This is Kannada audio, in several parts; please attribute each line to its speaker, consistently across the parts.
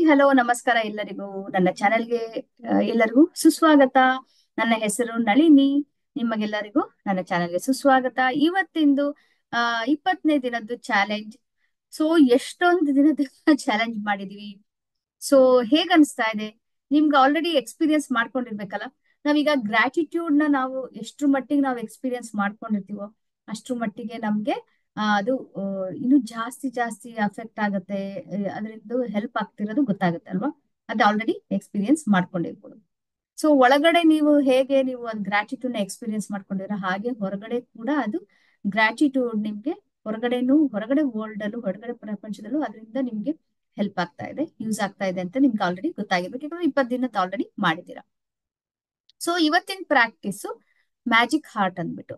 Speaker 1: ಹಲೋ ನಮಸ್ಕಾರ ಎಲ್ಲರಿಗೂ ನನ್ನ ಚಾನೆಲ್ಗೆ ಎಲ್ಲರಿಗೂ ಸುಸ್ವಾಗತ. ನನ್ನ ಹೆಸರು ನಳಿನಿ. ನಿಮಗೆಲ್ಲರಿಗೂ ನನ್ನ ಚಾನೆಲ್ಗೆ ಸುಸ್ವಾಗತ. ಇವತ್ತಿಂದು 20ನೇ ದಿನದ್ದು ಚಾಲೆಂಜ್. ಸೊ ಎಷ್ಟೊಂದು ದಿನದ ಚಾಲೆಂಜ್ ಮಾಡಿದೀವಿ. ಸೊ ಹೇಗ್ ಅನ್ಸ್ತಾ ಇದೆ? ನಿಮ್ಗೆ ಆಲ್ರೆಡಿ ಎಕ್ಸ್ಪೀರಿಯನ್ಸ್ ಮಾಡ್ಕೊಂಡಿರ್ಬೇಕಲ್ಲ. ನಾವೀಗ ಗ್ರಾಟಿಟ್ಯೂಡ್ ನ ನಾವು ಎಷ್ಟ್ರ ಮಟ್ಟಿಗೆ ನಾವು ಎಕ್ಸ್ಪೀರಿಯನ್ಸ್ ಮಾಡ್ಕೊಂಡಿರ್ತೀವೋ ಅಷ್ಟ್ರ ಮಟ್ಟಿಗೆ ನಮ್ಗೆ ಅದು ಇನ್ನು ಜಾಸ್ತಿ ಜಾಸ್ತಿ ಅಫೆಕ್ಟ್ ಆಗತ್ತೆ. ಅದರಿಂದ ಹೆಲ್ಪ್ ಆಗ್ತಿರೋದು ಗೊತ್ತಾಗುತ್ತೆ ಅಲ್ವಾ? ಅದು ಆಲ್ರೆಡಿ ಎಕ್ಸ್ಪೀರಿಯನ್ಸ್ ಮಾಡ್ಕೊಂಡಿರ್ಬೋದು. ಸೊ ಒಳಗಡೆ ನೀವು ಹೇಗೆ ನೀವು ಅದು ಗ್ರಾಟಿಟ್ಯೂಡ್ ನ ಎಕ್ಸ್ಪೀರಿಯನ್ಸ್ ಮಾಡ್ಕೊಂಡಿರೋ ಹಾಗೆ ಹೊರಗಡೆ ಕೂಡ ಅದು ಗ್ರಾಟಿಟ್ಯೂಡ್ ನಿಮ್ಗೆ ಹೊರಗಡೆ ವರ್ಲ್ಡ್ ಅಲ್ಲೂ ಹೊರಗಡೆ ಪ್ರಪಂಚದಲ್ಲೂ ಅದರಿಂದ ನಿಮ್ಗೆ ಹೆಲ್ಪ್ ಆಗ್ತಾ ಇದೆ, ಯೂಸ್ ಆಗ್ತಾ ಇದೆ ಅಂತ ನಿಮ್ಗೆ ಆಲ್ರೆಡಿ ಗೊತ್ತಾಗಿರ್ಬೇಕು. ಯಾಕಂದ್ರೆ 20 ದಿನದ ಆಲ್ರೆಡಿ ಮಾಡಿದೀರಾ. ಸೊ ಇವತ್ತಿನ ಪ್ರಾಕ್ಟೀಸು ಮ್ಯಾಜಿಕ್ ಹಾರ್ಟ್ ಅಂದ್ಬಿಟ್ಟು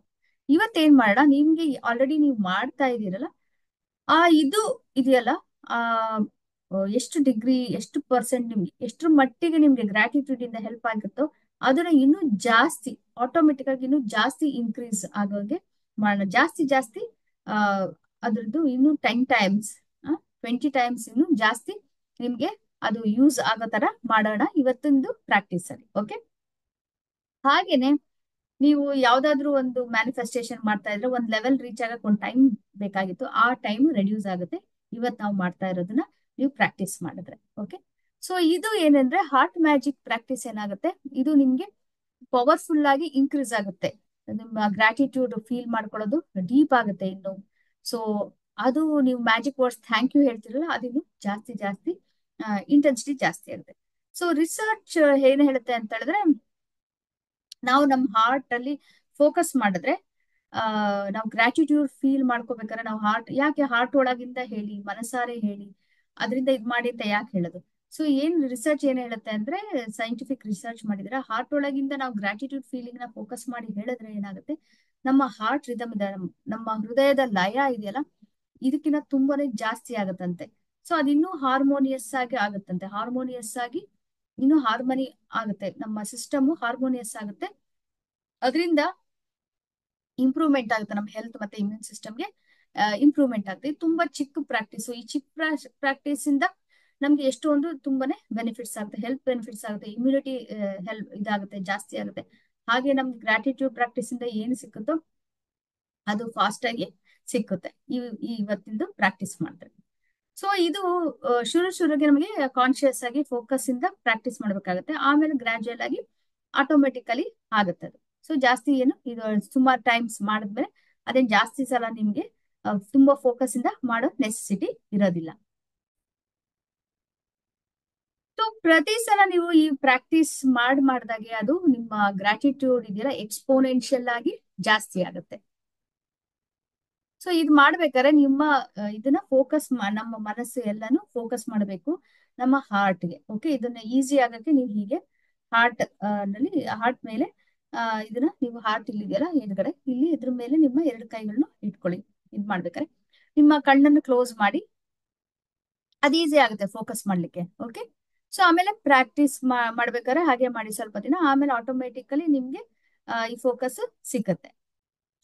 Speaker 1: ಇವತ್ತೇನ್ ಮಾಡೋಣ, ನಿಮ್ಗೆ ಆಲ್ರೆಡಿ ನೀವು ಮಾಡ್ತಾ ಇದೀರಲ್ಲ ಇದು ಇದೆಯಲ್ಲ, ಆ ಎಷ್ಟು ಡಿಗ್ರಿ ಎಷ್ಟು ಪರ್ಸೆಂಟ್ ನಿಮ್ಗೆ ಎಷ್ಟ್ರ ಮಟ್ಟಿಗೆ ನಿಮ್ಗೆ ಗ್ರಾಟಿಟ್ಯೂಡ್ ಇಂದ ಹೆಲ್ಪ್ ಆಗುತ್ತೋ ಅದನ್ನ ಇನ್ನೂ ಜಾಸ್ತಿ ಆಟೋಮೆಟಿಕ್ ಆಗಿ ಇನ್ನೂ ಜಾಸ್ತಿ ಇನ್ಕ್ರೀಸ್ ಆಗೋಗೆ ಮಾಡೋಣ. ಜಾಸ್ತಿ ಜಾಸ್ತಿ ಆ ಅದ್ರದ್ದು ಇನ್ನು 10 ಟೈಮ್ಸ್ 20 ಟೈಮ್ಸ್ ಇನ್ನು ಜಾಸ್ತಿ ನಿಮ್ಗೆ ಅದು ಯೂಸ್ ಆಗೋ ತರ ಮಾಡೋಣ ಇವತ್ತೊಂದು ಪ್ರಾಕ್ಟೀಸ್ ಅಲ್ಲಿ. ಓಕೆ, ಹಾಗೇನೆ ನೀವು ಯಾವ್ದಾದ್ರು ಒಂದು ಮ್ಯಾನಿಫೆಸ್ಟೇಷನ್ ಮಾಡ್ತಾ ಇದ್ರೆ ಒಂದ್ ಲೆವೆಲ್ ರೀಚ್ ಆಗಕ್ ಒಂದ್ ಟೈಮ್ ಬೇಕಾಗಿತ್ತು, ಆ ಟೈಮ್ ರೆಡ್ಯೂಸ್ ಆಗುತ್ತೆ ಇವತ್ ನಾವು ಮಾಡ್ತಾ ಇರೋದನ್ನ ನೀವು ಪ್ರಾಕ್ಟೀಸ್ ಮಾಡಿದ್ರೆ. ಓಕೆ, ಸೊ ಇದು ಏನಂದ್ರೆ ಹಾರ್ಟ್ ಮ್ಯಾಜಿಕ್ ಪ್ರಾಕ್ಟೀಸ್ ಏನಾಗುತ್ತೆ, ಇದು ನಿಮ್ಗೆ ಪವರ್ಫುಲ್ ಆಗಿ ಇನ್ಕ್ರೀಸ್ ಆಗುತ್ತೆ. ನಿಮ್ಮ ಗ್ರಾಟಿಟ್ಯೂಡ್ ಫೀಲ್ ಮಾಡ್ಕೊಳ್ಳೋದು ಡೀಪ್ ಆಗುತ್ತೆ ಇನ್ನು. ಸೊ ಅದು ನೀವು ಮ್ಯಾಜಿಕ್ ವರ್ಡ್ಸ್ ಥ್ಯಾಂಕ್ ಯು ಹೇಳ್ತಿರಲ್ಲ, ಅದಿನ್ನು ಜಾಸ್ತಿ ಜಾಸ್ತಿ ಇಂಟೆನ್ಸಿಟಿ ಜಾಸ್ತಿ ಆಗುತ್ತೆ. ಸೊ ರಿಸರ್ಚ್ ಏನ್ ಹೇಳುತ್ತೆ ಅಂತ ಹೇಳಿದ್ರೆ, ನಾವು ನಮ್ಮ ಹಾರ್ಟ್ ಅಲ್ಲಿ ಫೋಕಸ್ ಮಾಡಿದ್ರೆ ನಾವು ಗ್ರಾಟಿಟ್ಯೂಡ್ ಫೀಲ್ ಮಾಡ್ಕೋಬೇಕಾದ್ರೆ ನಾವು ಯಾಕೆ ಹಾರ್ಟ್ ಒಳಗಿಂದ ಹೇಳಿ, ಮನಸಾರೆ ಹೇಳಿ, ಅದರಿಂದ ಇದ್ ಮಾಡಿ ಅಂತ ಯಾಕೆ ಹೇಳೋದು? ಸೊ ರಿಸರ್ಚ್ ಏನ್ ಹೇಳುತ್ತೆ ಅಂದ್ರೆ, ಸೈಂಟಿಫಿಕ್ ರಿಸರ್ಚ್ ಮಾಡಿದ್ರೆ ಹಾರ್ಟ್ ಒಳಗಿಂದ ನಾವು ಗ್ರಾಟಿಟ್ಯೂಡ್ ಫೀಲಿಂಗ್ ನ ಫೋಕಸ್ ಮಾಡಿ ಹೇಳಿದ್ರೆ ಏನಾಗುತ್ತೆ, ನಮ್ಮ ಹಾರ್ಟ್ ರಿದಮ್ ಇದೆ, ನಮ್ಮ ಹೃದಯದ ಲಯ ಇದೆಯಲ್ಲ ಇದಕ್ಕಿಂತ ತುಂಬಾನೇ ಜಾಸ್ತಿ ಆಗತ್ತಂತೆ. ಸೊ ಅದಿನ್ನೂ ಹಾರ್ಮೋನಿಯಸ್ ಆಗಿ ಆಗುತ್ತಂತೆ, ಹಾರ್ಮೋನಿಯಸ್ ಆಗಿ ಇನ್ನೂ ಹಾರ್ಮೋನಿ ಆಗುತ್ತೆ, ನಮ್ಮ ಸಿಸ್ಟಮ್ ಹಾರ್ಮೋನಿಯಸ್ ಆಗುತ್ತೆ. ಅದರಿಂದ ಇಂಪ್ರೂವ್ಮೆಂಟ್ ಆಗುತ್ತೆ, ನಮ್ಮ ಹೆಲ್ತ್ ಮತ್ತೆ ಇಮ್ಯೂನ್ ಸಿಸ್ಟಮ್ಗೆ ಇಂಪ್ರೂವ್ಮೆಂಟ್ ಆಗುತ್ತೆ. ಇದು ತುಂಬಾ ಚಿಕ್ಕ ಪ್ರಾಕ್ಟೀಸ್. ಈ ಚಿಕ್ಕ ಪ್ರಾಕ್ಟೀಸ್ ಇಂದ ನಮ್ಗೆ ಎಷ್ಟೊಂದು ತುಂಬಾನೇ ಬೆನಿಫಿಟ್ಸ್ ಆಗುತ್ತೆ, ಹೆಲ್ತ್ ಬೆನಿಫಿಟ್ಸ್ ಆಗುತ್ತೆ, ಇಮ್ಯುನಿಟಿ ಹೆಲ್ಪ್ ಇದಾಗುತ್ತೆ, ಜಾಸ್ತಿ ಆಗುತ್ತೆ. ಹಾಗೆ ನಮ್ಗೆ ಗ್ರಾಟಿಟ್ಯೂಡ್ ಪ್ರಾಕ್ಟೀಸ್ ಇಂದ ಏನು ಸಿಕ್ಕುತ್ತೋ ಅದು ಫಾಸ್ಟ್ ಆಗಿ ಸಿಕ್ಕುತ್ತೆ ಇವತ್ತಿಂದು ಪ್ರಾಕ್ಟೀಸ್ ಮಾಡಿದ್ರೆ. ಸೊ ಇದು ಶುರುಗೆ ನಮಗೆ ಕಾನ್ಶಿಯಸ್ ಆಗಿ ಫೋಕಸ್ ಇಂದ ಪ್ರಾಕ್ಟೀಸ್ ಮಾಡ್ಬೇಕಾಗತ್ತೆ. ಆಮೇಲೆ ಗ್ರಾಜುಯಲ್ ಆಗಿ ಆಟೋಮೆಟಿಕಲಿ ಆಗುತ್ತೆ ಅದು. ಸೊ ಜಾಸ್ತಿ ಏನು ಇದು ಸುಮಾರು ಟೈಮ್ಸ್ ಮಾಡಿದ್ಮೇಲೆ ಅದೇನ್ ಜಾಸ್ತಿ ಸಲ ನಿಮ್ಗೆ ತುಂಬಾ ಫೋಕಸ್ ಇಂದ ಮಾಡೋ ನೆಸೆಸಿಟಿ ಇರೋದಿಲ್ಲ. ಸೊ ಪ್ರತಿ ಸಲ ನೀವು ಈ ಪ್ರಾಕ್ಟೀಸ್ ಮಾಡಿದಾಗೆ ಅದು ನಿಮ್ಮ ಗ್ರಾಟಿಟ್ಯೂಡ್ ಇದೆಯಲ್ಲ ಎಕ್ಸ್ಪೋನೆನ್ಷಿಯಲ್ ಆಗಿ ಜಾಸ್ತಿ ಆಗುತ್ತೆ. ಸೊ ಇದು ಮಾಡ್ಬೇಕಾದ್ರೆ ನಿಮ್ಮ ಇದನ್ನ ಫೋಕಸ್ ನಮ್ಮ ಮನಸ್ಸು ಎಲ್ಲಾನು ಫೋಕಸ್ ಮಾಡಬೇಕು ನಮ್ಮ ಹಾರ್ಟ್ಗೆ. ಓಕೆ, ಇದನ್ನ ಈಸಿ ಆಗಕ್ಕೆ ನೀವು ಹೀಗೆ ಹಾರ್ಟ್ ಮೇಲೆ ಇದನ್ನ ನೀವು ಹಾರ್ಟ್ ಇಲ್ಲಿದೆಯಲ್ಲ ಎದುರುಗಡೆ ಇಲ್ಲಿ ಇದ್ರ ಮೇಲೆ ನಿಮ್ಮ 2 ಕೈಗಳನ್ನ ಇಟ್ಕೊಳ್ಳಿ. ಇದ್ ಮಾಡ್ಬೇಕಾದ್ರೆ ನಿಮ್ಮ ಕಣ್ಣನ್ನು ಕ್ಲೋಸ್ ಮಾಡಿ, ಅದು ಈಸಿ ಆಗುತ್ತೆ ಫೋಕಸ್ ಮಾಡ್ಲಿಕ್ಕೆ. ಓಕೆ, ಸೊ ಆಮೇಲೆ ಪ್ರಾಕ್ಟೀಸ್ ಮಾಡ್ಬೇಕಾದ್ರೆ ಹಾಗೆ ಮಾಡಿ ಸ್ವಲ್ಪ ದಿನ, ಆಮೇಲೆ ಆಟೋಮೆಟಿಕಲಿ ನಿಮ್ಗೆ ಈ ಫೋಕಸ್ ಸಿಕ್ಕತ್ತೆ.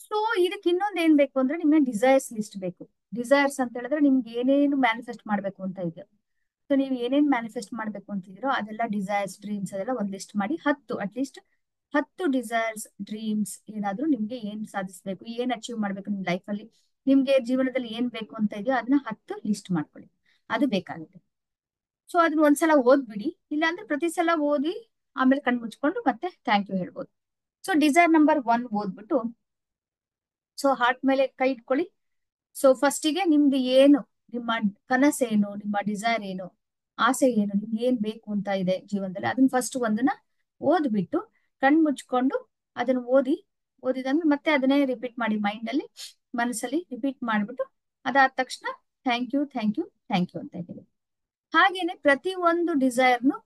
Speaker 1: ಸೊ ಇದಕ್ಕೆ ಇನ್ನೊಂದ್ ಏನ್ ಬೇಕು ಅಂದ್ರೆ ನಿಮ್ಗೆ ಡಿಸೈರ್ಸ್ ಲಿಸ್ಟ್ ಬೇಕು. ಡಿಸೈರ್ಸ್ ಅಂತ ಹೇಳಿದ್ರೆ ನಿಮ್ಗೆ ಏನೇನು ಮ್ಯಾನಿಫೆಸ್ಟ್ ಮಾಡ್ಬೇಕು ಅಂತ ಇದೆಯೋ, ಸೊ ನೀವು ಏನೇನ್ ಮ್ಯಾನಿಫೆಸ್ಟ್ ಮಾಡ್ಬೇಕು ಅಂತಿದ್ದೀರೋ ಅದೆಲ್ಲ ಡಿಸೈರ್ಸ್ ಡ್ರೀಮ್ಸ್ ಅದೆಲ್ಲ ಒಂದ್ ಲಿಸ್ಟ್ ಮಾಡಿ, ಅಟ್ಲೀಸ್ಟ್ 10 ಡಿಸೈರ್ಸ್ ಡ್ರೀಮ್ಸ್ ಏನಾದ್ರು ನಿಮ್ಗೆ ಏನ್ ಸಾಧಿಸ್ಬೇಕು, ಏನ್ ಅಚೀವ್ ಮಾಡ್ಬೇಕು ನಿಮ್ ಲೈಫ್ ಅಲ್ಲಿ, ನಿಮ್ಗೆ ಜೀವನದಲ್ಲಿ ಏನ್ ಬೇಕು ಅಂತ ಇದೆಯೋ ಅದನ್ನ 10 ಲಿಸ್ಟ್ ಮಾಡ್ಕೊಳ್ಳಿ. ಅದು ಬೇಕಾಗುತ್ತೆ. ಸೊ ಅದನ್ನ ಒಂದ್ಸಲ ಓದ್ಬಿಡಿ, ಇಲ್ಲಾಂದ್ರೆ ಪ್ರತಿ ಸಲ ಓದಿ ಆಮೇಲೆ ಕಣ್ ಮುಚ್ಕೊಂಡು ಮತ್ತೆ ಥ್ಯಾಂಕ್ ಯು ಹೇಳ್ಬೋದು. ಸೊ ಡಿಸೈರ್ ನಂಬರ್ 1 ಓದ್ಬಿಟ್ಟು ಸೊ ಹಾರ್ಟ್ ಮೇಲೆ ಕೈ ಇಟ್ಕೊಳ್ಳಿ. ಸೊ ಫಸ್ಟಿಗೆ ನಿಮ್ದು ಏನು, ನಿಮ್ಮ ಕನಸೇನು, ನಿಮ್ಮ ಡಿಸೈರ್ ಏನು, ಆಸೆ ಏನು, ನಿಮ್ಗೆ ಏನ್ ಬೇಕು ಅಂತ ಇದೆ ಜೀವನದಲ್ಲಿ, ಅದನ್ನ ಫಸ್ಟ್ ಒಂದನ್ನ ಓದ್ಬಿಟ್ಟು ಕಣ್ ಮುಚ್ಕೊಂಡು ಅದನ್ನ ಓದಿದಂದ್ರೆ ಮತ್ತೆ ಅದನ್ನೇ ರಿಪೀಟ್ ಮಾಡಿ, ಮೈಂಡ್ ಅಲ್ಲಿ ಮನಸ್ಸಲ್ಲಿ ರಿಪೀಟ್ ಮಾಡ್ಬಿಟ್ಟು ಅದಾದ ತಕ್ಷಣ thank you thank you thank you ಅಂತ ಹೇಳಿ. ಹಾಗೇನೆ ಪ್ರತಿ ಒಂದು ಡಿಸೈರ್ನು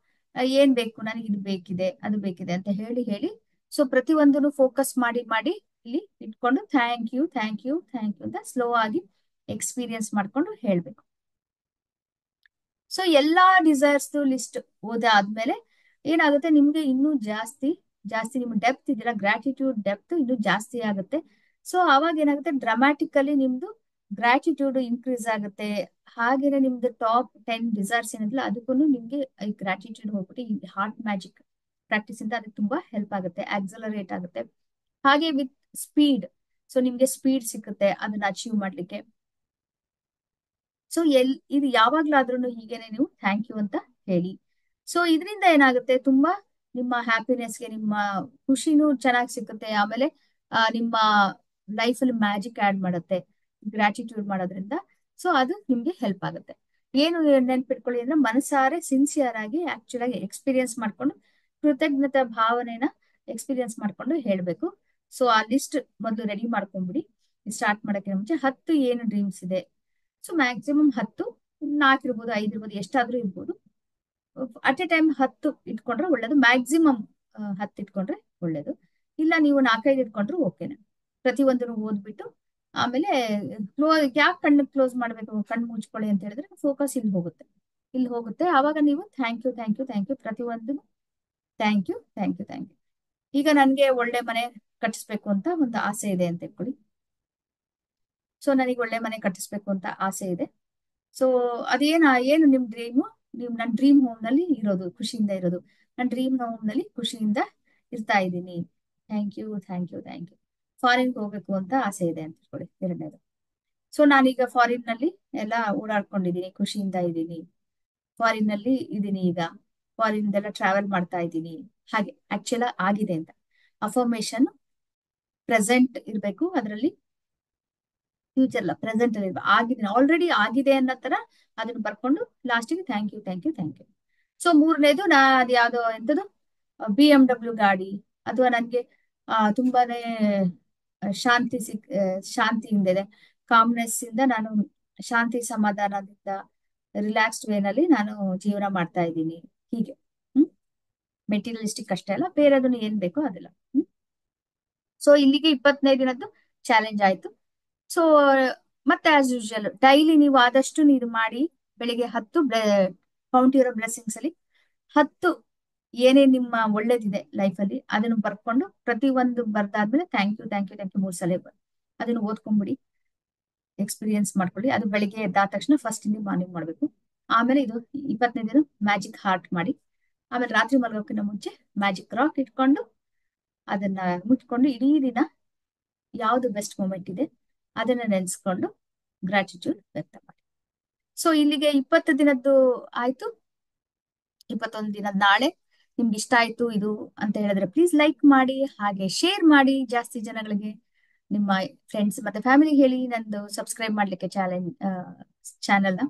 Speaker 1: ಏನ್ ಬೇಕು, ನನಗೆ ಇದು ಬೇಕಿದೆ ಅದು ಬೇಕಿದೆ ಅಂತ ಹೇಳಿ ಹೇಳಿ ಸೊ ಪ್ರತಿ ಒಂದನ್ನು ಫೋಕಸ್ ಮಾಡಿ ಇಲ್ಲಿ ಇಟ್ಕೊಂಡು thank you thank you thank you ಅಂತ ಸ್ಲೋ ಆಗಿ ಎಕ್ಸ್ಪೀರಿಯನ್ಸ್ ಮಾಡ್ಕೊಂಡು ಹೇಳ್ಬೇಕು. ಸೊ ಎಲ್ಲಾ ಡಿಸೈರ್ಸ್ ಲಿಸ್ಟ್ ಓದಾದ್ಮೇಲೆ ಏನಾಗುತ್ತೆ, ನಿಮ್ಗೆ ಇನ್ನೂ ಜಾಸ್ತಿ ಜಾಸ್ತಿ ನಿಮ್ ಡೆಪ್ತ್ ಇದೆಯಲ್ಲ ಗ್ರಾಟಿಟ್ಯೂಡ್ ಡೆಪ್ತ್ ಇನ್ನೂ ಜಾಸ್ತಿ ಆಗುತ್ತೆ. ಸೊ ಅವಾಗ ಏನಾಗುತ್ತೆ, ಡ್ರಾಮ್ಯಾಟಿಕಲಿ ನಿಮ್ದು ಗ್ರಾಟಿಟ್ಯೂಡ್ ಇನ್ಕ್ರೀಸ್ ಆಗುತ್ತೆ. ಹಾಗೇನೆ ನಿಮ್ದು ಟಾಪ್ 10 ಡಿಸೈರ್ಸ್ ಏನಿಲ್ಲ ಅದಕ್ಕೂ ನಿಮ್ಗೆ ಈ ಗ್ರಾಟಿಟ್ಯೂಡ್ ಹೋಗ್ಬಿಟ್ಟು ಈ ಹಾರ್ಟ್ ಮ್ಯಾಜಿಕ್ ಪ್ರಾಕ್ಟೀಸ್ ಇಂದ ಅದಕ್ಕೆ ತುಂಬಾ ಹೆಲ್ಪ್ ಆಗುತ್ತೆ, ಆಕ್ಸಲರೇಟ್ ಆಗುತ್ತೆ. ಹಾಗೆ ವಿತ್ ಸ್ಪೀಡ್, ಸೊ ನಿಮ್ಗೆ ಸ್ಪೀಡ್ ಸಿಕ್ಕುತ್ತೆ ಅದನ್ನ ಅಚೀವ್ ಮಾಡ್ಲಿಕ್ಕೆ. ಸೊ ಇದು ಯಾವಾಗ್ಲಾದ್ರೂ ಹೀಗೇನೆ ನೀವು ಥ್ಯಾಂಕ್ ಯು ಅಂತ ಹೇಳಿ. ಸೊ ಇದರಿಂದ ಏನಾಗುತ್ತೆ, ತುಂಬಾ ನಿಮ್ಮ ಹ್ಯಾಪಿನೆಸ್ಗೆ, ನಿಮ್ಮ ಖುಷಿನೂ ಚೆನ್ನಾಗಿ ಸಿಕ್ಕುತ್ತೆ. ಆಮೇಲೆ ನಿಮ್ಮ ಲೈಫ್ ಅಲ್ಲಿ ಮ್ಯಾಜಿಕ್ ಆಡ್ ಮಾಡುತ್ತೆ ಗ್ರಾಟಿಟ್ಯೂಡ್ ಮಾಡೋದ್ರಿಂದ. ಸೊ ಅದು ನಿಮ್ಗೆ ಹೆಲ್ಪ್ ಆಗುತ್ತೆ. ಏನು ನೆನ್ಪಿಟ್ಕೊಳ್ಳಿ ಅಂದ್ರೆ, ಮನಸಾರೆ ಸಿನ್ಸಿಯರ್ ಆಗಿ ಆಕ್ಚುಲ್ ಆಗಿ ಎಕ್ಸ್ಪೀರಿಯನ್ಸ್ ಮಾಡ್ಕೊಂಡು ಕೃತಜ್ಞತಾ ಭಾವನೆನ ಎಕ್ಸ್ಪೀರಿಯನ್ಸ್ ಮಾಡ್ಕೊಂಡು ಹೇಳ್ಬೇಕು. ಸೊ ಆ ಲಿಸ್ಟ್ ಮೊದಲು ರೆಡಿ ಮಾಡ್ಕೊಂಡ್ಬಿಡಿ. ಸ್ಟಾರ್ಟ್ ಮಾಡಕ್ಕೆ ಮುಂಚೆ 10 ಏನು ಡ್ರೀಮ್ಸ್ ಇದೆ. ಸೊ ಮ್ಯಾಕ್ಸಿಮಮ್ 10, 4 ಇರ್ಬೋದು, 5 ಇರ್ಬೋದು, ಎಷ್ಟಾದ್ರೂ ಇರ್ಬೋದು. ಅಟ್ ಎ ಟೈಮ್ 10 ಇಟ್ಕೊಂಡ್ರೆ ಒಳ್ಳೇದು. ಮ್ಯಾಕ್ಸಿಮಮ್ 10 ಇಟ್ಕೊಂಡ್ರೆ ಒಳ್ಳೇದು. ಇಲ್ಲ ನೀವು 4-5 ಇಟ್ಕೊಂಡ್ರು ಓಕೆನೆ. ಪ್ರತಿಯೊಂದನ್ನು ಓದ್ಬಿಟ್ಟು ಆಮೇಲೆ ಯಾಕೆ ಕಣ್ಣು ಕ್ಲೋಸ್ ಮಾಡ್ಬೇಕು, ಕಣ್ಣು ಮುಚ್ಕೊಳ್ಳಿ ಅಂತ ಹೇಳಿದ್ರೆ ಫೋಕಸ್ ಇಲ್ಲಿ ಹೋಗುತ್ತೆ. ಆವಾಗ ನೀವು thank you thank you thank you ಪ್ರತಿಯೊಂದು thank you thank you thank you. ಈಗ ನನ್ಗೆ ಒಳ್ಳೆ ಮನೆ ಕಟ್ಟಿಸ್ಬೇಕು ಅಂತ ಒಂದು ಆಸೆ ಇದೆ ಅಂತ ಇಟ್ಕೊಳ್ಳಿ. ಸೊ ನನಗೆ ಒಳ್ಳೆ ಮನೆ ಕಟ್ಟಿಸ್ಬೇಕು ಅಂತ ಆಸೆ ಇದೆ. ಸೊ ಏನು ನಿಮ್ ಡ್ರೀಮು? ನನ್ನ ಡ್ರೀಮ್ ಹೋಮ್ ನಲ್ಲಿ ಇರೋದು, ಖುಷಿಯಿಂದ ಇರೋದು. ನನ್ನ ಡ್ರೀಮ್ ಹೋಮ್ ನಲ್ಲಿ ಖುಷಿಯಿಂದ ಇರ್ತಾ ಇದ್ದೀನಿ. Thank you thank you thank you. Foreign ಹೋಗ್ಬೇಕು ಅಂತ ಆಸೆ ಇದೆ ಅಂತ ಇಟ್ಕೊಳ್ಳಿ, ಎರಡನೇದು. ಸೊ ನಾನೀಗ ಫಾರಿನ್ ನಲ್ಲಿ ಎಲ್ಲ ಓಡಾಡ್ಕೊಂಡಿದ್ದೀನಿ, ಖುಷಿಯಿಂದ ಇದ್ದೀನಿ. ಫಾರಿನ್ ನಲ್ಲಿ ಇದೀನಿ ಈಗ. ಫಾರಿನ್ ಎಲ್ಲ ಟ್ರಾವೆಲ್ ಮಾಡ್ತಾ ಇದ್ದೀನಿ. ಹಾಗೆ ಆಕ್ಚುಲ್ ಆಗಿದೆ ಅಂತ ಅಫರ್ಮೇಶನ್ ಪ್ರೆಸೆಂಟ್ ಇರ್ಬೇಕು ಅದರಲ್ಲಿ. ಫ್ಯೂಚರ್ ಅಲ್ಲ, ಪ್ರೆಸೆಂಟ್ ಅಲ್ಲಿ ಆಗಿದ್ದೀನಿ, ಆಲ್ರೆಡಿ ಆಗಿದೆ ಅನ್ನೋ ತರ ಅದನ್ನ ಬರ್ಕೊಂಡು ಲಾಸ್ಟಿಗೆ thank you thank you thank you. So ಮೂರನೇದು ಅದು ಯಾವ್ದೋ ಎಂತದು BMW ಗಾಡಿ, ಅಥವಾ ನನ್ಗೆ ತುಂಬಾನೇ ಶಾಂತಿಯಿಂದ ಇದೆ, ಕಾಮ್ನೆಸ್ ಇಂದ ನಾನು ಶಾಂತಿ ಸಮಾಧಾನದಿಂದ ರಿಲ್ಯಾಕ್ಸ್ಡ್ ವೇನಲ್ಲಿ ನಾನು ಜೀವನ ಮಾಡ್ತಾ ಇದ್ದೀನಿ. ಹೀಗೆ ಮೆಟೀರಿಯಲಿಸ್ಟಿಕ್ ಅಷ್ಟೇ ಅಲ್ಲ, ಬೇರೆದನ್ನು ಏನ್ ಬೇಕೋ ಅದೆಲ್ಲ. ಸೊ ಇಲ್ಲಿಗೆ 25 ದಿನದ್ದು ಚಾಲೆಂಜ್ ಆಯ್ತು. ಸೊ ಮತ್ತೆ ಆಸ್ ಯೂಶುವಲ್ ಡೈಲಿ ನೀವು ಆದಷ್ಟು ನೀರು ಮಾಡಿ, ಬೆಳಿಗ್ಗೆ 10 ಕೌಂಟ್ ಯುವರ್ ಬ್ಲೆಸ್ಸಿಂಗ್ಸ್ ಅಲ್ಲಿ 10 ಏನೇನ್ ನಿಮ್ಮ ಒಳ್ಳೇದಿದೆ ಲೈಫ್ ಅಲ್ಲಿ ಅದನ್ನು ಬರ್ಕೊಂಡು ಪ್ರತಿಯೊಂದು ಬರ್ದಾದ್ಮೇಲೆ thank you thank you thank you 3 ಸಲ ಅದನ್ನು ಓದ್ಕೊಂಡ್ಬಿಡಿ, ಎಕ್ಸ್ಪೀರಿಯನ್ಸ್ ಮಾಡ್ಕೊಳ್ಳಿ. ಅದು ಬೆಳಿಗ್ಗೆ ಎದ್ದಾದ ತಕ್ಷಣ ಫಸ್ಟ್ ಇಂದ ಮಾರ್ನಿಂಗ್ ಮಾಡ್ಬೇಕು. ಆಮೇಲೆ ಇದು 25 ದಿನ ಮ್ಯಾಜಿಕ್ ಹಾರ್ಟ್ ಮಾಡಿ. ಆಮೇಲೆ ರಾತ್ರಿ ಮಲಗೋಕ್ಕಿಂತ ಮುಂಚೆ ಮ್ಯಾಜಿಕ್ ರಾಕ್ ಇಟ್ಕೊಂಡು ಅದನ್ನ ಮುಚ್ಕೊಂಡು ಇಡೀ ದಿನ ಯಾವ್ದು ಬೆಸ್ಟ್ ಮೂಮೆಂಟ್ ಇದೆ ಅದನ್ನ ನೆನ್ಸ್ಕೊಂಡು ಗ್ರಾಟಿಟ್ಯೂಡ್ ವ್ಯಕ್ತ ಮಾಡಿ. ಸೊ ಇಲ್ಲಿಗೆ 20 ದಿನದ್ದು ಆಯ್ತು. 21 ದಿನದ ನಾಳೆ ನಿಮ್ಗೆ ಇಷ್ಟ ಆಯ್ತು ಇದು ಅಂತ ಹೇಳಿದ್ರೆ ಪ್ಲೀಸ್ ಲೈಕ್ ಮಾಡಿ, ಹಾಗೆ ಶೇರ್ ಮಾಡಿ ಜಾಸ್ತಿ ಜನಗಳಿಗೆ. ನಿಮ್ಮ ಫ್ರೆಂಡ್ಸ್ ಮತ್ತೆ ಫ್ಯಾಮಿಲಿಗೆ ಹೇಳಿ ನಂದು ಸಬ್ಸ್ಕ್ರೈಬ್ ಮಾಡ್ಲಿಕ್ಕೆ ಚಾನೆಲ್ನ.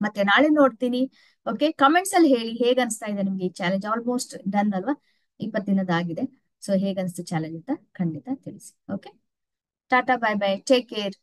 Speaker 1: ಮತ್ತೆ ನಾಳೆ ನೋಡ್ತೀನಿ. ಓಕೆ, ಕಮೆಂಟ್ಸ್ ಅಲ್ಲಿ ಹೇಳಿ ಹೇಗ್ ಅನ್ಸ್ತಾ ಇದೆ ನಿಮ್ಗೆ ಈ ಚಾಲೆಂಜ್. ಆಲ್ಮೋಸ್ಟ್ ಡನ್ ಅಲ್ವಾ, 20 ದಿನದಾಗಿದೆ. ಸೊ ಹೇಗನ್ಸ್ತು ಚಾಲೆಂಜ್ ಅಂತ ಖಂಡಿತ ತಿಳಿಸಿ. Okay, Tata, bye bye, take care.